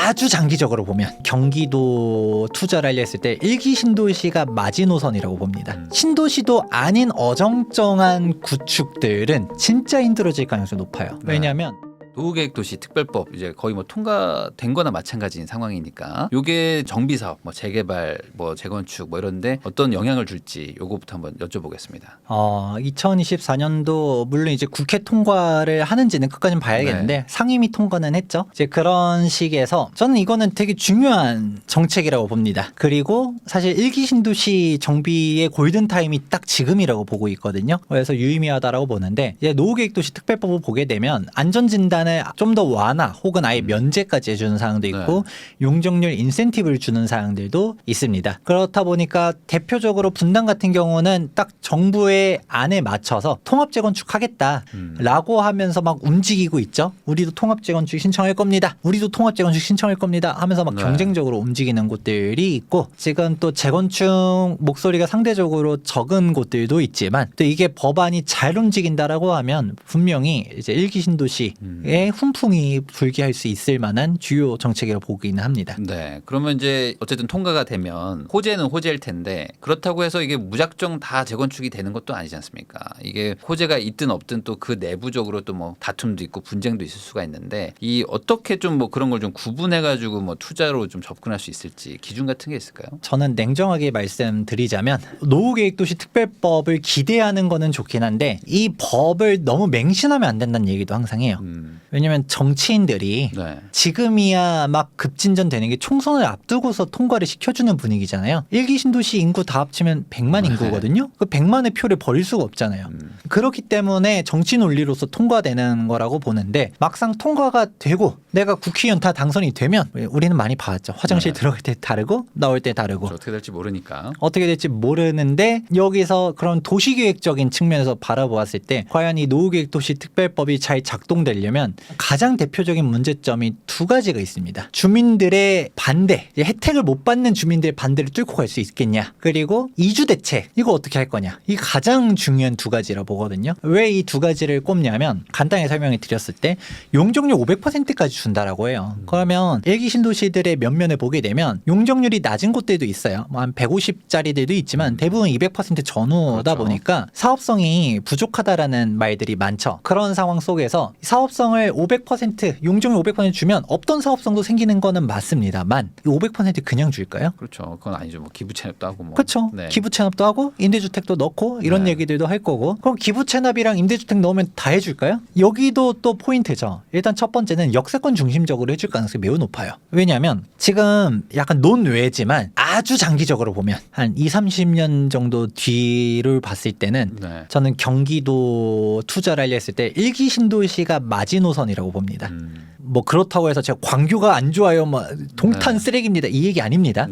아주 장기적으로 보면 경기도 투자를 하려 했을 때 1기 신도시가 마지노선이라고 봅니다. 신도시도 아닌 어정쩡한 구축들은 진짜 힘들어질 가능성이 높아요. 왜냐하면 노후계획도시 특별법 이제 거의 뭐 통과된 거나 마찬가지인 상황이니까 요게 정비사업 뭐 재개발 뭐 재건축 뭐 이런데 어떤 영향을 줄지 요거부터 한번 여쭤보겠습니다. 2024년도 물론 이제 국회 통과를 하는지는 끝까지 봐야겠는데 상임위 통과는 했죠. 이제 그런 식에서 저는 이거는 되게 중요한 정책이라고 봅니다. 그리고 사실 1기 신도시 정비의 골든타임이 딱 지금이라고 보고 있거든요. 그래서 유의미하다라고 보는데 이제 노후계획도시 특별법을 보게 되면 안전진단 좀 더 완화 혹은 아예 면제까지 해주는 사항도 있고 용적률 인센티브를 주는 사항들도 있습니다. 그렇다 보니까 대표적으로 분당 같은 경우는 딱 정부의 안에 맞춰서 통합재건축하겠다라고 하면서 막 움직이고 있죠. 우리도 통합재건축 신청할 겁니다. 우리도 통합재건축 신청할 겁니다 하면서 막 경쟁적으로 움직이는 곳들이 있고 지금 또 재건축 목소리가 상대적으로 적은 곳들도 있지만 또 이게 법안이 잘 움직인다라고 하면 분명히 이제 1기 신도시의 훈풍이 불게 할 수 있을 만한 주요 정책이라고 보기는 합니다. 네. 그러면 이제 어쨌든 통과가 되면 호재는 호재일 텐데 그렇다고 해서 이게 무작정 다 재건축이 되는 것도 아니지 않습니까? 이게 호재가 있든 없든 또 그 내부적으로 또 뭐 다툼도 있고 분쟁도 있을 수가 있는데 이 어떻게 좀 뭐 그런 걸 좀 구분해 가지고 뭐 투자로 좀 접근할 수 있을지 기준 같은 게 있을까요? 저는 냉정하게 말씀드리자면 노후계획도시 특별법을 기대하는 거는 좋긴 한데 이 법을 너무 맹신하면 안 된다는 얘기도 항상 해요. 왜냐면 정치인들이 지금이야 막 급진전되는 게 총선을 앞두고서 통과를 시켜주는 분위기잖아요. 1기 신도시 인구 다 합치면 100만 인구거든요. 그 100만의 표를 버릴 수가 없잖아요. 그렇기 때문에 정치 논리로서 통과되는 거라고 보는데 막상 통과가 되고 내가 국회의원 다 당선이 되면 우리는 많이 봐왔죠. 화장실 들어갈 때 다르고 나올 때 다르고 어떻게 될지 모르니까. 어떻게 될지 모르는데 여기서 그런 도시계획적인 측면에서 바라보았을 때 과연 이 노후계획도시 특별법이 잘 작동되려면 가장 대표적인 문제점이 두 가지가 있습니다. 주민들의 반대, 혜택을 못 받는 주민들의 반대를 뚫고 갈 수 있겠냐. 그리고 이주 대책, 이거 어떻게 할 거냐. 이 가장 중요한 두 가지라 보거든요. 왜 이 두 가지를 꼽냐면 간단히 설명해 드렸을 때 용적률 500%까지 준다라고 해요. 그러면 1기 신도시들의 면면을 보게 되면 용적률이 낮은 곳들도 있어요. 뭐 한 150짜리들도 있지만 대부분 200% 전후다 보니까 사업성이 부족하다라는 말들이 많죠. 그런 상황 속에서 사업성을 500% 용적률 500% 주면 없던 사업성도 생기는 거는 맞습니다만 500% 그냥 줄까요? 그렇죠. 그건 아니죠. 뭐 기부 체납도 하고 뭐. 그렇죠. 기부 체납도 하고 임대주택도 넣고 이런 얘기들도 할 거고 그럼 기부 체납이랑 임대주택 넣으면 다 해줄까요? 여기도 또 포인트죠. 일단 첫 번째는 역세권 중심적으로 해줄 가능성이 매우 높아요. 왜냐하면 지금 약간 논외지만 아주 장기적으로 보면 한 20-30년 정도 뒤를 봤을 때는 저는 경기도 투자를 하려 했을 때 1기 신도시가 마지노선이라고 봅니다. 뭐 그렇다고 해서 제가 광교가 안 좋아요, 뭐 동탄 쓰레기입니다 이 얘기 아닙니다.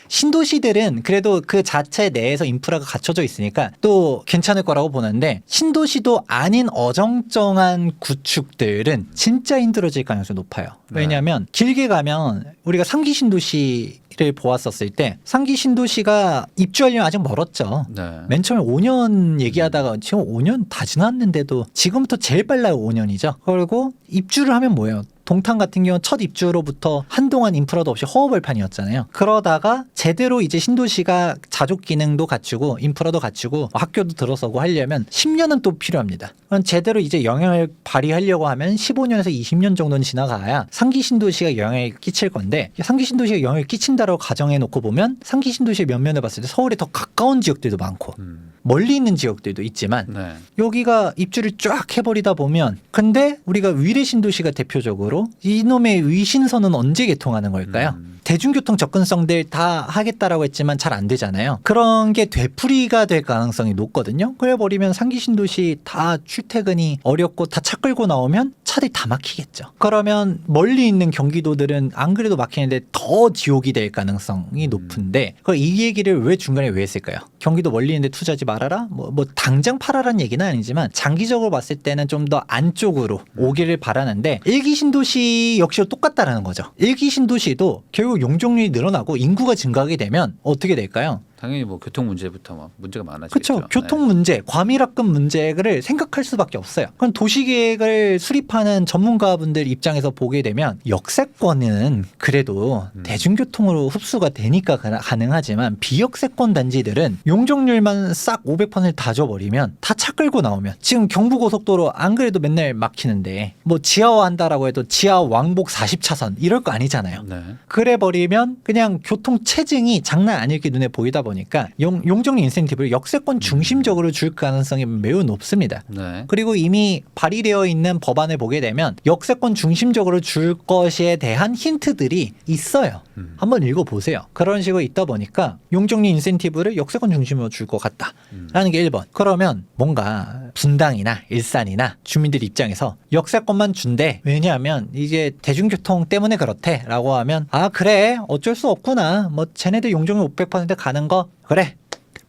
신도시들은 그래도 그 자체 내에서 인프라가 갖춰져 있으니까 또 괜찮을 거라고 보는데 신도시도 아닌 어정쩡한 구축들은 진짜 힘들어질 가능성이 높아요. 왜냐하면 길게 가면 우리가 3기 신도시를 보았었을 때 3기 신도시가 입주하려면 아직 멀었죠. 맨 처음에 5년 얘기하다가 지금 5년 다 지났는데도 지금부터 제일 빨라요 5년이죠. 그리고 입주를 하면 뭐예요? 동탄 같은 경우는 첫 입주로부터 한동안 인프라도 없이 허허벌판이었잖아요. 그러다가 제대로 이제 신도시가 자족 기능도 갖추고 인프라도 갖추고 학교도 들어서고 하려면 10년은 또 필요합니다. 그럼 제대로 이제 영향을 발휘하려고 하면 15년에서 20년 정도는 지나가야 3기 신도시가 영향을 끼칠 건데 3기 신도시가 영향을 끼친다라고 가정해 놓고 보면 3기 신도시의 면면을 봤을 때 서울에 더 가까운 지역들도 많고 멀리 있는 지역들도 있지만 여기가 입주를 쫙 해버리다 보면 근데 우리가 위례 신도시가 대표적으로 이놈의 위신선은 언제 개통하는 걸까요? 대중교통 접근성들 다 하겠다라고 했지만 잘 안 되잖아요. 그런 게 되풀이가 될 가능성이 높거든요. 그래 버리면 3기 신도시 다 출퇴근이 어렵고 다 차 끌고 나오면 차들이 다 막히겠죠. 그러면 멀리 있는 경기도들은 안 그래도 막히는데 더 지옥이 될 가능성이 높은데 이 얘기를 왜 중간에 왜 했을까요? 경기도 멀리 있는데 투자하지 말아라? 뭐 당장 팔아라는 얘기는 아니지만 장기적으로 봤을 때는 좀 더 안쪽으로 오기를 바라는데 1기 신도시 역시 똑같다라는 거죠. 1기 신도시도 결국 용적률이 늘어나고 인구가 증가하게 되면 어떻게 될까요? 당연히 뭐 교통 문제부터 뭐 문제가 많아지겠죠. 그렇죠. 교통 문제, 과밀합금 문제를 생각할 수밖에 없어요. 그럼 도시계획을 수립하는 전문가분들 입장에서 보게 되면 역세권은 그래도 대중교통으로 흡수가 되니까 가능하지만 비역세권 단지들은 용적률만 싹 500%다 줘버리면 다 차 끌고 나오면 지금 경부고속도로 안 그래도 맨날 막히는데 뭐 지하화 한다라고 해도 지하 왕복 40차선 이럴 거 아니잖아요. 네. 그래 버리면 그냥 교통 체증이 장난 아니게 눈에 보이다 보니까 용적률 인센티브를 역세권 중심적으로 줄 가능성이 매우 높습니다. 네. 그리고 이미 발의되어 있는 법안을 보게 되면 역세권 중심적으로 줄 것에 대한 힌트들이 있어요. 한번 읽어보세요. 그런 식으로 있다 보니까 용적률 인센티브를 역세권 중심으로 줄 것 같다라는 게 1번. 그러면 뭔가 분당이나 일산이나 주민들 입장에서 역세권만 준대. 왜냐하면 이게 대중교통 때문에 그렇대 라고 하면 아 그래 어쩔 수 없구나. 뭐 쟤네들 용적률 500% 가는 거 그래.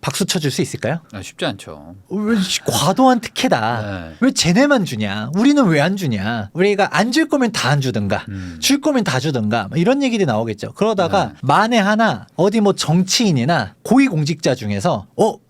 박수 쳐줄 수 있을까요? 쉽지 않죠. 왜 과도한 특혜다. 네. 왜 쟤네만 주냐? 우리는 왜 안 주냐? 우리가 안 줄 거면 다 안 주든가, 줄 거면 다 주든가 뭐 이런 얘기들이 나오겠죠. 그러다가 만에 하나 어디 뭐 정치인이나 고위공직자 중에서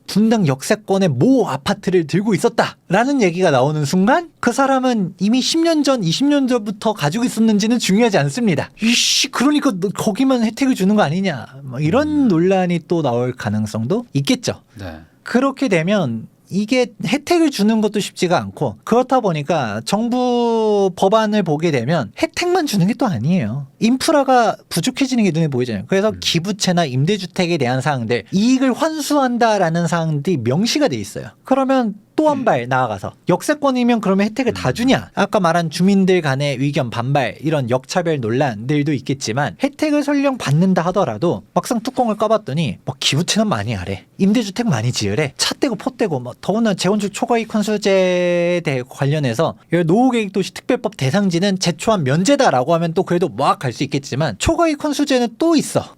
분당 역세권의 모 아파트를 들고 있었다라는 얘기가 나오는 순간 그 사람은 이미 10년 전, 20년 전부터 가지고 있었는지는 중요하지 않습니다. 이씨, 그러니까 너 거기만 혜택을 주는 거 아니냐? 뭐 이런 논란이 또 나올 가능성도 있겠죠. 네. 그렇게 되면 이게 혜택을 주는 것도 쉽지가 않고 그렇다 보니까 정부 법안을 보게 되면 혜택만 주는 게 또 아니에요. 인프라가 부족해지는 게 눈에 보이잖아요. 그래서 기부채나 임대주택에 대한 사항들 이익을 환수한다라는 사항들이 명시가 돼 있어요. 그러면 또 한 발 나아가서 역세권이면 그러면 혜택을 다 주냐? 아까 말한 주민들 간의 의견 반발 이런 역차별 논란들도 있겠지만 혜택을 설령 받는다 하더라도 막상 뚜껑을 까봤더니 뭐 기부채는 많이 하래, 임대주택 많이 지으래, 차 떼고 포 떼고 뭐 더구나 재건축 초과이익 환수제에 대해 관련해서 노후계획도시 특별법 대상지는 제초한 면제다라고 하면 또 그래도 막 갈 수 있겠지만 초과이익 환수제는 또 있어.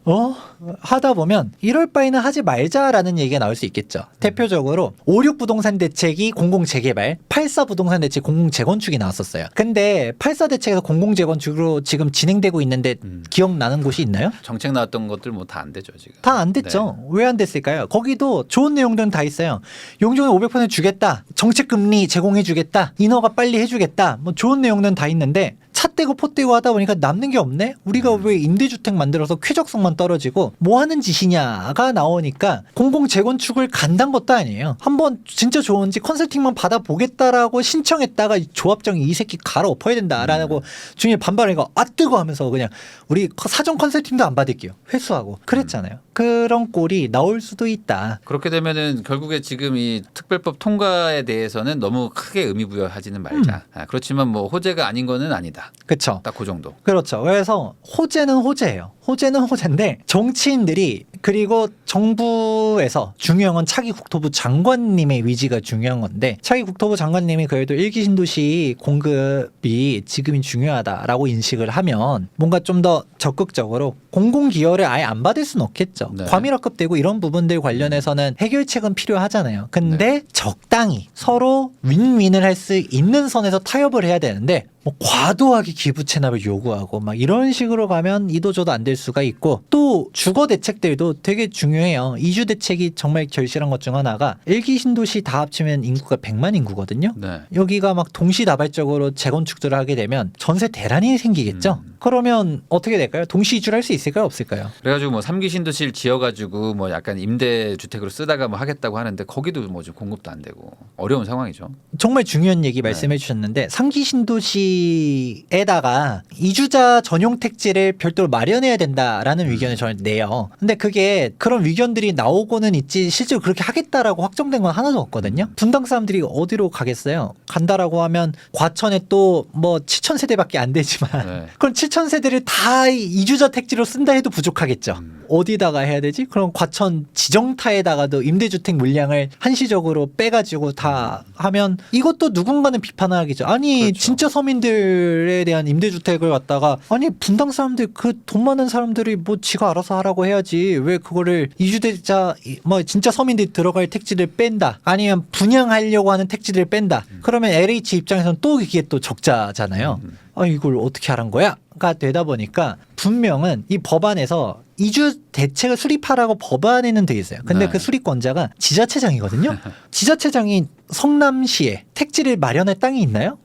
하다 보면 이럴 바에는 하지 말자라는 얘기가 나올 수 있겠죠. 대표적으로 56 부동산 대책이 공공재개발, 84 부동산 대책 공공재건축이 나왔었어요. 근데 84 대책에서 공공재건축으로 지금 진행되고 있는데 기억나는 곳이 있나요? 정책 나왔던 것들 뭐 다 안 되죠 지금. 다 안 됐죠. 왜 안 됐을까요? 거기도 좋은 내용들은 다 있어요. 용적률 500% 주겠다. 정책금리 제공해 주겠다. 인허가 빨리 해주겠다. 뭐 좋은 내용들은 다 있는데 차 떼고 포 떼고 하다 보니까 남는 게 없네? 우리가 왜 임대주택 만들어서 쾌적성만 떨어지고 뭐 하는 짓이냐가 나오니까 공공재건축을 간단 것도 아니에요. 한번 진짜 좋은지 컨설팅만 받아보겠다라고 신청했다가 조합장이 이 새끼 갈아엎어야 된다라고 중에 반발하니까 아 뜨거 하면서 그냥 우리 사전 컨설팅도 안 받을게요. 회수하고 그랬잖아요. 그런 꼴이 나올 수도 있다. 그렇게 되면은 결국에 지금 이 특별법 통과에 대해서는 너무 크게 의미 부여하지는 말자. 그렇지만 뭐 호재가 아닌 거는 아니다. 그렇죠. 딱 그 정도. 그렇죠. 그래서 호재는 호재예요. 호재는 호재인데 정치인들이 그리고 정부에서 중요한 건 차기 국토부 장관님의 위지가 중요한 건데 차기 국토부 장관님이 그래도 일기 신도시 공급이 지금이 중요하다라고 인식을 하면 뭔가 좀 더 적극적으로 공공기여를 아예 안 받을 수는 없겠죠. 네. 과밀화급 되고 이런 부분들 관련해서는 해결책은 필요하잖아요. 근데 적당히 서로 윈윈을 할 수 있는 선에서 타협을 해야 되는데 뭐 과도하게 기부 체납을 요구하고 막 이런 식으로 가면 이도저도 안 될 수가 있고 또 주거 대책들도 되게 중요해요. 이주 대책이 정말 결실한 것 중 하나가 일기 신도시 다 합치면 인구가 100만 인구거든요. 네. 여기가 막 동시다발적으로 재건축들을 하게 되면 전세 대란이 생기겠죠. 그러면 어떻게 될까요? 동시 이주를 할 수 있을까요? 없을까요? 그래가지고 뭐 3기 신도시를 지어가지고 뭐 약간 임대 주택으로 쓰다가 뭐 하겠다고 하는데 거기도 뭐 좀 공급도 안 되고 어려운 상황이죠. 정말 중요한 얘기 말씀해 주셨는데 3기 신도시에다가 이주자 전용 택지를 별도로 마련해야 된다라는 의견을 저는 내요. 근데 그게 그런 의견들이 나오고는 있지 실제로 그렇게 하겠다라고 확정된 건 하나도 없거든요. 분당 사람들이 어디로 가겠어요? 간다라고 하면 과천에 또 뭐 7,000세대밖에 안 되지만 네. 그럼 7,000세대를 다 이주자 택지로 쓴다 해도 부족하겠죠. 어디다가 해야 되지? 그럼 과천 지정타에다가도 임대주택 물량을 한시적으로 빼가지고 다 하면 이것도 누군가는 비판을 하겠죠. 아니 그렇죠. 진짜 서민들에 대한 임대주택을 갖다가 아니 분당 사람들 그 돈 많은 사람들이 뭐 지가 알아서 하라고 해야지 왜 그거를 이주대자 뭐 진짜 서민들이 들어갈 택지를 뺀다 아니면 분양하려고 하는 택지를 뺀다 그러면 LH 입장에서는 또 이게 또 적자잖아요. 아 이걸 어떻게 하란 거야? 가 되다 보니까 분명은 이 법안에서 이주 대책을 수립하라고 법안에는 돼 있어요. 근데 네. 그 수립권자가 지자체장이거든요. 지자체장이 성남시에 택지를 마련할 땅이 있나요?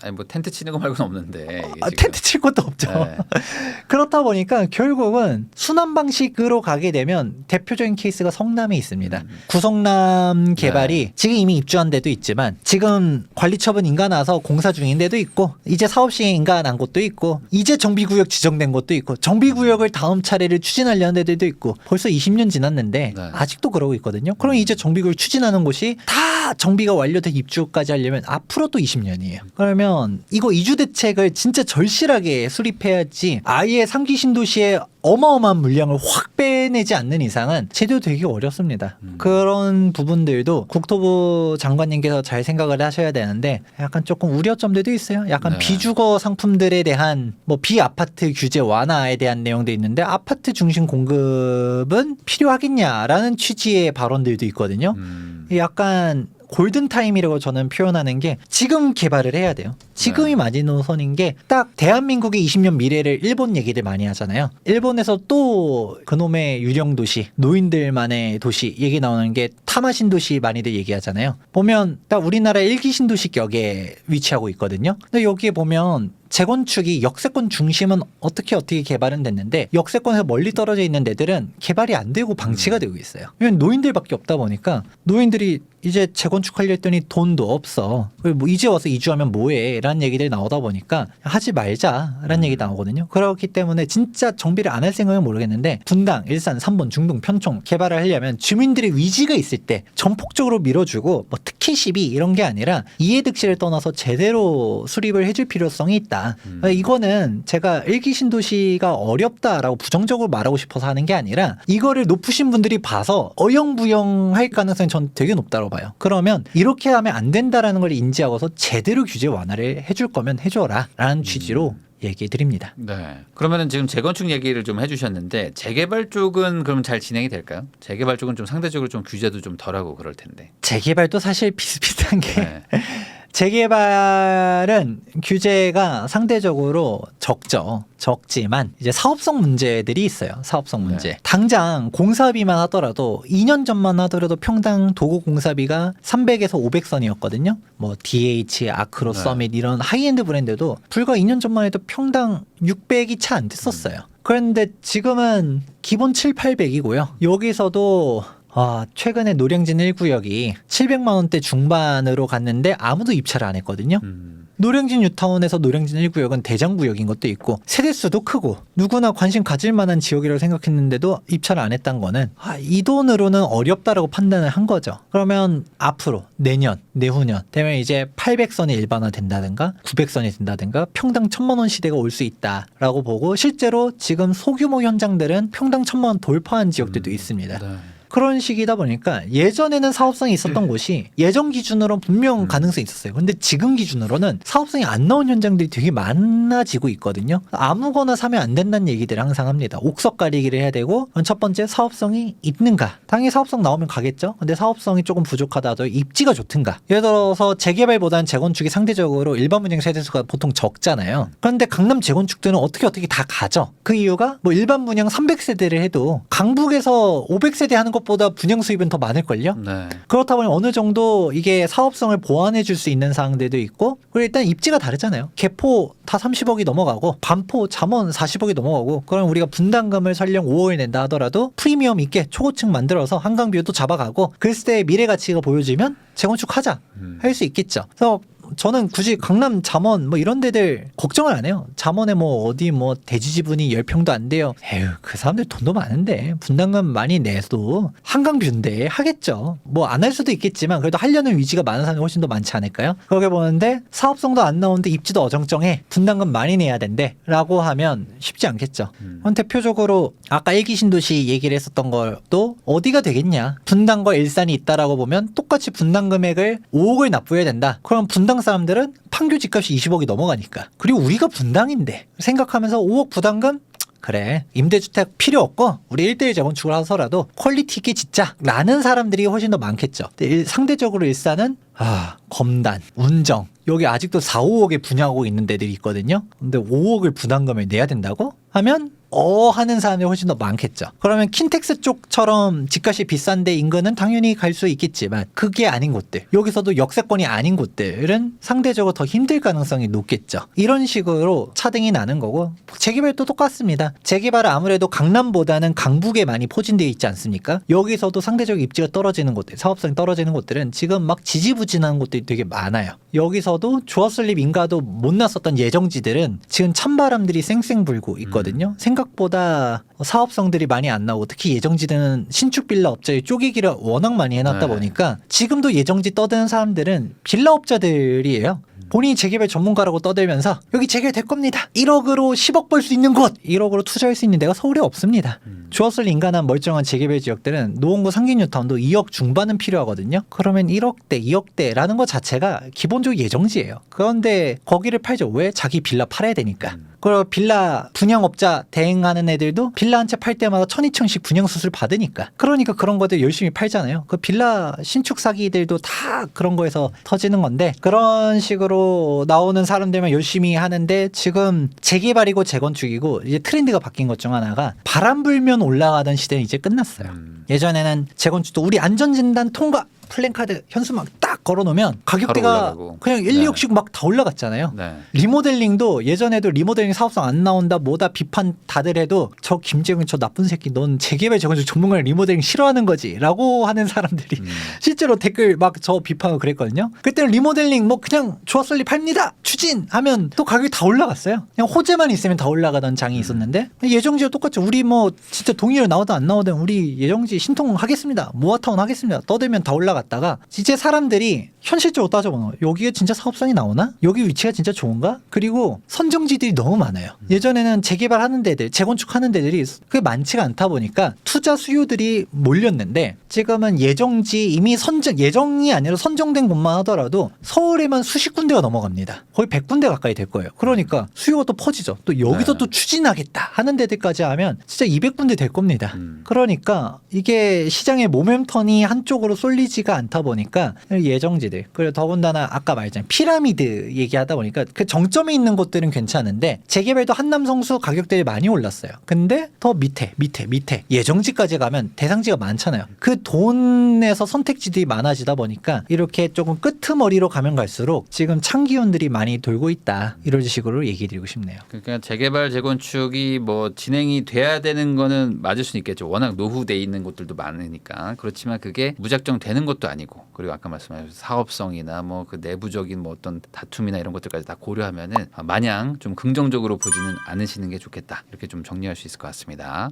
아니 뭐 텐트 치는 거 말고는 없는데. 이게 지금. 텐트 칠 것도 없죠. 네. 그렇다 보니까 결국은 순환 방식으로 가게 되면 대표적인 케이스가 성남에 있습니다. 구성남 개발이 지금 이미 입주한 데도 있지만 지금 관리처분 인가나서 공사 중인 데도 있고 이제 사업시행 인가난 곳도 있고 이제 정비구역 지정된 곳도 있고 정비구역을 다음 차례를 추진하려는 데도 있고 벌써 20년 지났는데 네. 아직도 그러고 있거든요. 그럼 이제 정비구역 추진하는 곳이 다 정비가 완료된 입주까지 하려면 앞으로 또 20년이에요. 그러면 이거 이주 대책을 진짜 절실하게 수립해야지 아예 3기 신도시에 어마어마한 물량을 확 빼내지 않는 이상은 제도 되게 어렵습니다. 그런 부분들도 국토부 장관님께서 잘 생각을 하셔야 되는데 약간 조금 우려점들도 있어요. 약간 네. 비주거 상품들에 대한 뭐 비아파트 규제 완화에 대한 내용도 있는데 아파트 중심 공급은 필요하겠냐라는 취지의 발언들도 있거든요. 약간 골든타임이라고 저는 표현하는 게 지금 개발을 해야 돼요. 지금이 네. 마지노선인 게 딱 대한민국의 20년 미래를 일본 얘기들 많이 하잖아요. 일본에서 또 그놈의 유령 도시, 노인들만의 도시 얘기 나오는 게 타마 신도시 많이들 얘기하잖아요. 보면 딱 우리나라 1기 신도시 격에 위치하고 있거든요. 근데 여기에 보면 재건축이 역세권 중심은 어떻게 개발은 됐는데 역세권에서 멀리 떨어져 있는 데들은 개발이 안 되고 방치가 되고 있어요. 왜냐면 노인들밖에 없다 보니까 노인들이 이제 재건축하려 했더니 돈도 없어. 뭐 이제 와서 이주하면 뭐해? 라는 얘기들이 나오다 보니까 하지 말자라는 얘기 나오거든요. 그렇기 때문에 진짜 정비를 안 할 생각은 모르겠는데 분당, 일산, 삼본, 중동, 편총 개발을 하려면 주민들의 위지가 있을 때 전폭적으로 밀어주고 뭐 특혜 시비 이런 게 아니라 이해득실을 떠나서 제대로 수립을 해줄 필요성이 있다. 이거는 제가 일기 신도시가 어렵다라고 부정적으로 말하고 싶어서 하는 게 아니라 이거를 높으신 분들이 봐서 어영부영할 가능성이 전 되게 높다고 봐요. 그러면 이렇게 하면 안 된다라는 걸 인지하고서 제대로 규제 완화를 해줄 거면 해줘라 라는 취지로 얘기해 드립니다. 네. 그러면은 지금 재건축 얘기를 좀 해주셨는데 재개발 쪽은 그럼 잘 진행이 될까요? 재개발 쪽은 좀 상대적으로 좀 규제도 좀 덜하고 그럴 텐데. 재개발도 사실 비슷비슷한 게 네. 재개발은 규제가 상대적으로 적지만 이제 사업성 문제들이 있어요. 사업성 문제. 네. 당장 공사비만 하더라도 2년 전만 하더라도 평당 도구 공사비가 300에서 500선이었거든요. 뭐 DH, 아크로, 네. 서밋 이런 하이엔드 브랜드도 불과 2년 전만 해도 평당 600이 채 안 됐었어요. 그런데 지금은 기본 700~800이고요. 여기서도 최근에 노량진 1구역이 700만 원대 중반으로 갔는데 아무도 입찰을 안 했거든요. 노량진 뉴타운에서 노량진 1구역은 대장구역인 것도 있고 세대수도 크고 누구나 관심 가질 만한 지역이라고 생각했는데도 입찰을 안 했다는 거는 이 돈으로는 어렵다라고 판단을 한 거죠. 그러면 앞으로 내년, 내후년 되면 이제 800선이 일반화 된다든가 900선이 된다든가 평당 1000만 원 시대가 올 수 있다라고 보고 실제로 지금 소규모 현장들은 평당 1000만 원 돌파한 지역들도 있습니다. 네. 그런 식이다 보니까 예전에는 사업성이 있었던 곳이 예전 기준으로는 분명 가능성이 있었어요. 근데 지금 기준으로는 사업성이 안 나온 현장들이 되게 많아지고 있거든요. 아무거나 사면 안 된다는 얘기들을 항상 합니다. 옥석 가리기를 해야 되고 첫 번째 사업성이 있는가. 당연히 사업성 나오면 가겠죠. 근데 사업성이 조금 부족하다 하더라도 입지가 좋든가. 예를 들어서 재개발보다는 재건축이 상대적으로 일반 분양 세대수가 보통 적잖아요. 그런데 강남 재건축들은 어떻게 다 가죠. 그 이유가 뭐 일반 분양 300세대를 해도 강북에서 500세대 하는 것보다 분양 수입은 더 많을걸요. 네. 그렇다 보니 어느 정도 이게 사업성을 보완해 줄 수 있는 사항들도 있고 그리고 일단 입지가 다르잖아요. 개포 다 30억이 넘어가고 반포, 잠원 40억이 넘어가고 그럼 우리가 분담금을 설령 5억을 낸다 하더라도 프리미엄 있게 초고층 만들어서 한강뷰도 잡아가고 글쎄 미래 가치가 보여지면 재건축하자 할 수 있겠죠. 그래서 저는 굳이 강남 잠원 뭐 이런 데들 걱정을 안 해요. 잠원에 뭐 어디 뭐 대지 지분이 10평도 안 돼요. 에휴 그 사람들 돈도 많은데 분담금 많이 내도 한강뷰인데 하겠죠. 뭐 안 할 수도 있겠지만 그래도 하려는 의지가 많은 사람이 훨씬 더 많지 않을까요? 그렇게 보는데 사업성도 안 나오는데 입지도 어정쩡해 분담금 많이 내야 된대 라고 하면 쉽지 않겠죠. 그럼 대표적으로 아까 1기 신도시 얘기를 했었던 것도 어디가 되겠냐. 분당과 일산이 있다라고 보면 똑같이 분담 금액을 5억을 납부해야 된다. 그럼 분당 사람들은 판교 집값이 20억이 넘어가니까. 그리고 우리가 분당인데 생각하면서 5억 부담금? 그래 임대주택 필요 없고 우리 1대1 재건축을 하더라도 퀄리티 있게 짓자 라는 사람들이 훨씬 더 많겠죠. 근데 상대적으로 일산은 검단, 운정 여기 아직도 4, 5억에 분양하고 있는 데들이 있거든요. 근데 5억을 부담금을 내야 된다고 하면 하는 사람들이 훨씬 더 많겠죠. 그러면 킨텍스 쪽처럼 집값이 비싼데 인근은 당연히 갈 수 있겠지만 그게 아닌 곳들, 여기서도 역세권이 아닌 곳들은 상대적으로 더 힘들 가능성이 높겠죠. 이런 식으로 차등이 나는 거고, 재개발도 똑같습니다. 재개발은 아무래도 강남보다는 강북에 많이 포진되어 있지 않습니까? 여기서도 상대적 입지가 떨어지는 곳들, 사업성이 떨어지는 곳들은 지금 막 지지부진한 곳들이 되게 많아요. 여기서도 주어슬 립 인가도 못 났었던 예정지들은 지금 찬바람들이 쌩쌩 불고 있거든요. 생각보다 사업성들이 많이 안 나오고, 특히 예정지들은 신축 빌라 업자의 쪼개기를 워낙 많이 해놨다 네. 보니까 지금도 예정지 떠드는 사람들은 빌라 업자들이에요. 본인이 재개발 전문가라고 떠들면서 여기 재개발 겁니다. 1억으로 10억 벌 수 있는 곳, 1억으로 투자할 수 있는 데가 서울에 없습니다. 주어슬 인간한 멀쩡한 재개발 지역들은 노원구 상계뉴타운도 2억 중반은 필요하거든요. 그러면 1억대, 2억대라는 것 자체가 기본적으로 예정지예요. 그런데 거기를 팔죠. 왜? 자기 빌라 팔아야 되니까. 그리고 빌라 분양업자 대행하는 애들도 빌라 한 채 팔 때마다 1,000, 2,000씩 분양 수술 받으니까. 그러니까 그런 것들 열심히 팔잖아요. 그 빌라 신축 사기들도 다 그런 거에서 터지는 건데, 그런 식으로 나오는 사람들만 열심히 하는데 지금 재개발이고 재건축이고 이제 트렌드가 바뀐 것 중 하나가 바람 불면 올라가던 시대는 이제 끝났어요. 예전에는 재건축도 우리 안전진단 통과 플랜카드 현수막 딱 걸어놓으면 가격대가 올라가고. 그냥 1, 2억씩 막 다 올라갔잖아요. 네. 리모델링도 예전에도 리모델링 사업성 안 나온다 뭐다 비판 다들 해도 저 김재웅 저 나쁜 새끼 넌 재개발 재건축 전문가를 리모델링 싫어하는 거지 라고 하는 사람들이 실제로 댓글 막 저 비판하고 그랬거든요. 그때는 리모델링 뭐 그냥 주어슬리 팝니다 추진하면 또 가격이 다 올라갔어요. 그냥 호재만 있으면 다 올라가던 장이 있었는데 예정지와 똑같죠. 우리 뭐 진짜 동의를 나오든 안 나오든 우리 예정지 신통하겠습니다, 모아타운 하겠습니다 떠들면 다 올라갔다가 이제 사람들이 현실적으로 따져보는 거예요. 여기에 진짜 사업성이 나오나? 여기 위치가 진짜 좋은가? 그리고 선정지들이 너무 많아요. 예전에는 재개발하는 데들, 재건축하는 데들이 그게 많지가 않다 보니까 투자 수요들이 몰렸는데 지금은 예정지 이미 예정이 아니라 선정된 곳만 하더라도 서울에만 수십 군데가 넘어갑니다. 거의 100군데 가까이 될 거예요. 그러니까 수요가 또 퍼지죠. 또 여기서 네. 또 추진하겠다 하는 데들까지 하면 진짜 200군데 될 겁니다. 그러니까 이게 시장의 모멘텀이 한쪽으로 쏠리지가 않다 보니까 예정지들, 그리고 더군다나 아까 말했잖아요. 피라미드 얘기하다 보니까 그 정점에 있는 곳들은 괜찮은데 재개발도 한남성수 가격들이 많이 올랐어요. 근데 더 밑에 예정지까지 가면 대상지가 많잖아요. 그 돈에서 선택지들이 많아지다 보니까 이렇게 조금 끄트머리로 가면 갈수록 지금 창기운들이 많이 돌고 있다, 이런 식으로 얘기 드리고 싶네요. 그러니까 재개발 재건축이 뭐 진행이 돼야 되는 거는 맞을 수는 있겠죠. 워낙 노후돼 있는 곳들도 많으니까. 그렇지만 그게 무작정 되는 것도 아니고, 그리고 아까 말씀하신 사업성이나 뭐 그 내부적인 뭐 어떤 다툼이나 이런 것들까지 다 고려하면은 마냥 좀 긍정적으로 보지는 않으시는 게 좋겠다, 이렇게 좀 정리할 수 있을 것 같습니다.